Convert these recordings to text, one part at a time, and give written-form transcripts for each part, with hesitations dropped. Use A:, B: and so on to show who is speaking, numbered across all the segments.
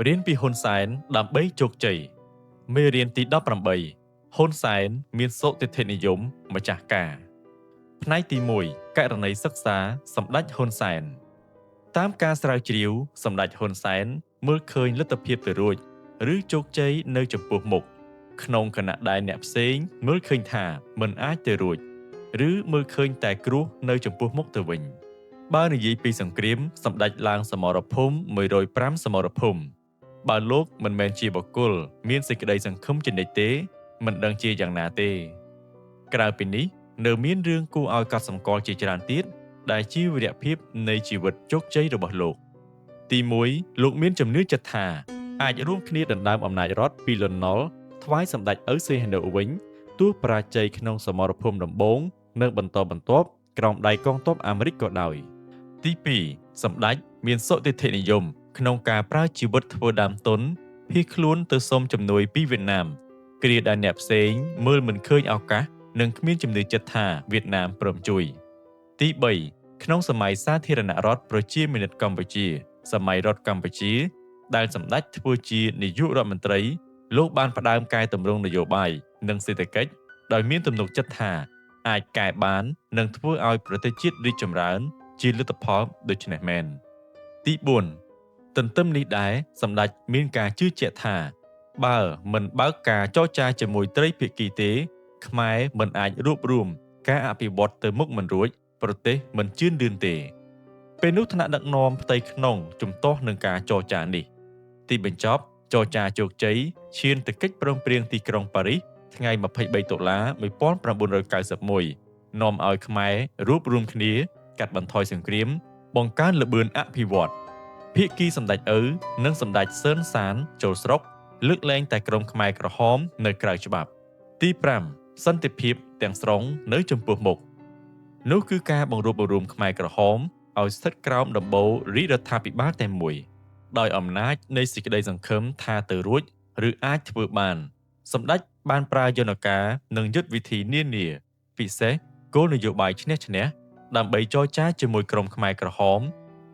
A: រៀនពីហ៊ុនសែនដើម្បីជោគជ័យមេរៀនទី18ហ៊ុនសែនមានសុទិដ្ឋិនិយមម្ចាស់ការផ្នែកទី1ករណីសិក្សាសម្ដេចហ៊ុនសែនតាមការស្រាវជ្រាវសម្ដេចហ៊ុនសែនមើលឃើញលទ្ធភាពទៅរួចឬជោគជ័យនៅចំពោះមុខក្នុងខណៈដែលអ្នកផ្សេងមើលឃើញថាមិនអាចទៅរួចឬមើលឃើញតែគ្រោះនៅចំពោះមុខទៅវិញបើនិយាយពីសង្គ្រាមសម្ដេចឡើងសមរភូមិ105សមរភូមិបើលោកមិនមែនជាបុគ្គលមានសេចក្តីសង្ឃឹមជានិច្ចទេមិនដឹងជាយ៉ាងណាទេក្រៅពីនេះនៅមានរឿងគួរឲ្យកត់សម្គាល់ជាច្រើនទៀតដែលជាវីរភាពនៃជីវិតជោគជ័យរបស់លោកទី1លោកមានជំនឿចិត្តថាអាចរួមគ្នាដណ្ដើមអំណាចរដ្ឋពីលន់ នល់ថ្វាយសម្ដេចឪសីហនុវិញទោះបរាជ័យក្នុងសមរភូមិដំបូងនិងបន្តបន្ទាប់ក្រោមដៃកងទ័ពអាមេរិកក៏ដោយទី2សម្ដេចមានសុទិដ្ឋិនិយមក្នុងការប្រើជីវិតធ្វើដើមទុនភៀសខ្លួនទៅសុំជំនួយពីវៀតណាមគ្រាដែលអ្នកផ្សេងមើលមិនឃើញឱកាសនិងគ្មានជំនឿចិត្តថាវៀតណាមព្រមជួយទី3ក្នុងសម័យសាធារណរដ្ឋប្រជាមានិតកម្ពុជាសម័យរដ្ឋកម្ពុជាដែលសម្ដេចធ្វើជានាយករដ្ឋមន្ត្រីលោកបានផ្ដើមកែតម្រង់នយោបាយនិងសេដ្ឋកិច្ចដោយមានទំនុកចិត្តថាអាចកែបាននិងធ្វើឲ្យប្រទេសជាតិរីកចម្រើនជាលទ្ធផលដូច្នេះមែនទី4ទន្ទឹមនេះដែរសម្ដេចមានការជឿជាក់ថាបើមិនបើកការចរចាជាមួយត្រីភាគីទេខ្មែរមិនអាចរួបរួមការអភិវឌ្ឍទៅមុខមិនរួចប្រទេសមិនជឿនលឿនទេពេលនោះថ្នាក់ដឹកនាំផ្ទៃក្នុងជំទាស់នឹងការចរចានេះទីបញ្ចប់ចរចាជោគជ័យឈានទៅកិច្ចព្រមព្រៀងទីក្រុងប៉ារីសថ្ងៃ23តុលា1991នាំឲ្យខ្មែររួបរួមគ្នាកាត់បន្ថយសង្គ្រាមបង្កើនល្បឿនអភិវឌ្ឍភាគីសម្ដេចឪនិងសម្ដេចសឿនសានចូលស្រុកលើកលែងតែក្រុមខ្មែរក្រហមនៅក្រៅច្បាប់ទី5សន្តិភាពទាំងស្រុងនៅចំពោះមុខនោះគឺការបង្រួបបង្រួមខ្មែរក្រហមឲ្យស្ថិតក្រោមដំបូលរាជរដ្ឋាភិបាលតែមួយដោយអំណាចនៃសេចក្តីសង្ឃឹមថាទៅរួចឬអាចធ្វើបានសម្ដេចបានប្រើយន្តការនិងយុទ្ធវិធីនានាពិសេសគោលនយោបាយឈ្នះឈ្នះដើម្បីចរចាជាមួយក្រុមខ្មែរក្រហម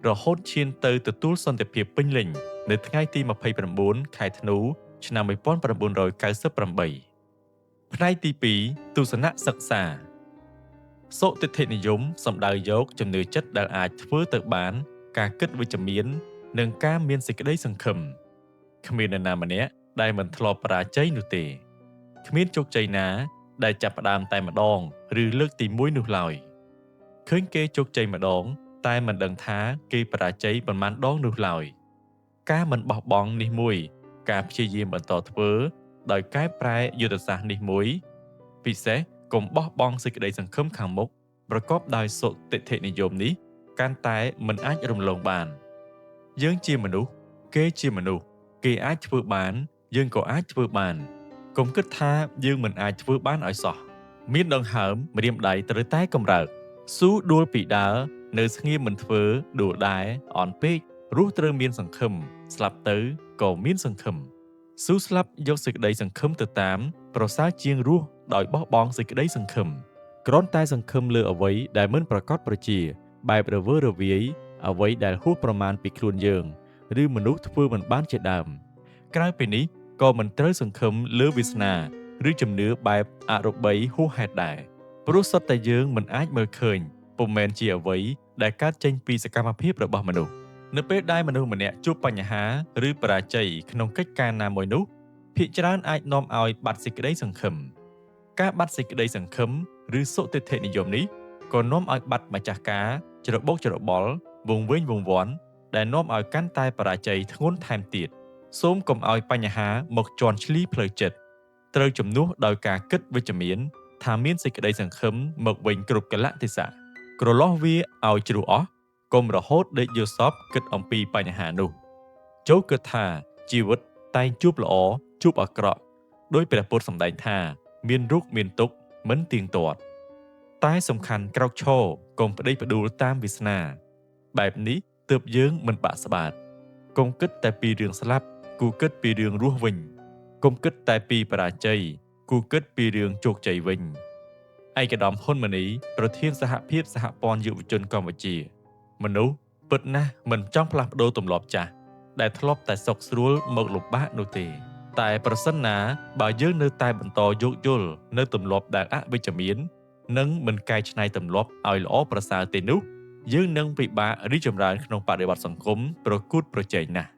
A: រហូតឈានទៅទទួលសន្តិភាពពេញលេញនៅថ្ងៃទី29ខែធ្នូឆ្នាំ1998ផ្នែកទី2ទស្សនៈសិក្សាសុទិដ្ឋិនិយមសំដៅយកជំនឿចិត្តដែលអាចធ្វើទៅបានការគិតវិជ្ជមាននិងការមានសេចក្តីសង្ឃឹមគ្មាននរណាម្នាក់ដែលមិនធ្លាប់បរាជ័យនោះទេគ្មានជោគជ័យណាដែលចាប់ផ្ដើមតែម្ដងឬលើកទី1នោះឡើយឃើញគេជោគជ័យម្ដងតែមិនដឹងថាគេបរាជ័យប៉ុន្មានដងនោះឡើយការមិនបោះបង់នេះមួយការព្យាយាមបន្តធ្វើដោយកែប្រែយុទ្ធសាស្ត្រនេះមួយពិសេសកុំបោះបង់សេចក្តីសង្ឃឹមខាងមុខប្រកបដោយសុទិដ្ឋិនិយមនេះកាន់តែមិនអាចរំលងបានយើងជាមនុស្សគេជាមនុស្សគេអាចធ្វើបានយើងក៏អាចធ្វើបានកុំគិតថាយើងមិនអាចធ្វើបានឲ្យសោះមានដង្ហើមម្រាមដៃត្រូវតែកម្រើកស៊ូដួលពីដើរនៅស្ងៀមមិនធ្វើដួលដែរអន់ពេករស់ត្រូវមានសង្ឃឹមស្លាប់ទៅក៏មានសង្ឃឹមស៊ូស្លាប់យកសេចក្តីសង្ឃឹមទៅតាមប្រសើរជាងរស់ដោយបោះបង់សេចក្តីសង្ឃឹមគ្រាន់តែសង្ឃឹមលើអ្វីដែលមិនប្រកបប្រជាបែបរវើរវាយអ្វីដែលហួសប្រមាណពីខ្លួនយើងឬមនុស្សធ្វើមិនបានជាដើមក្រៅពីនេះក៏មិនត្រូវសង្ឃឹមលើវាសនាឬជំនឿបែបអរូបីហួសហេតុដែរព្រោះសុទ្ធតែយើងមិនអាចមើលឃើញពុំមែនជាអ្វីដែលកើតចេញពីសកម្មភាពរបស់មនុស្សនៅពេលដែលមនុស្សម្នាក់ជួបបញ្ហាឬបរាជ័យក្នុងកិច្ចការណាមួយនោះភាគច្រើនអាចនាំឲ្យបាត់សេចក្តីសង្ឃឹមការបាត់សេចក្តីសង្ឃឹមឬសុទិដ្ឋិនិយមនេះក៏នាំឲ្យបាត់ម្ចាស់ការច្របូកច្របល់វង្វេងវង្វាន់ដែលនាំឲ្យកាន់តែបរាជ័យធ្ងន់ថែមទៀតសូមកុំឲ្យបញ្ហាមកជន់ឈ្លីផ្លូវចិត្តត្រូវជំនួសដោយការគិតវិជ្ជមានថាមានសេចក្តីសង្ឃឹមមកវិញគ្រប់កលៈទេសៈក្រឡោះវាឲ្យជ្រុះអស់កុំរហូតដេកយល់សពគិតអំពីបញ្ហានោះចូលគិតថាជីវិតតែងជួបល្អជួបអាក្រក់ដោយព្រះពុទ្ធសម្ដែងថាមានរុកមានទុក្ខមិនទៀងទាត់តែសំខាន់ក្រោកឈរកុំប្តេជ្ញាផ្ដួលតាមវាសនាបែបនេះទើបយើងមិនបាក់ស្បាតកុំគិតតែពីរឿងស្លាប់គូគិតពីរឿងរស់វិញកុំគិតតែពីបរាជ័យគូគិតពីរឿងជោគជ័យវិញឯកឧត្តមហ៊ុនម៉ាណីប្រធានសហភាពសហព័ន្ធយុវជនកម្ពុជាមនុស្សពិតណាស់មិនចង់ផ្លាស់ប្ដូរទម្លាប់ចាស់ ដែលធ្លាប់តែសុខស្រួលមកលំបាកនោះទេតែប្រសិនណាបើយើងនៅតែបន្តយោគយល់នៅទម្លាប់ដែលអវិជ្ជមាននិងមិនកែច្នៃទម្លាប់ឲ្យល្អប្រសើរទេនោះយើងនឹងពិបាករីកចម្រើនក្នុងបរិបទសង្គមប្រកួតប្រជែងណាស់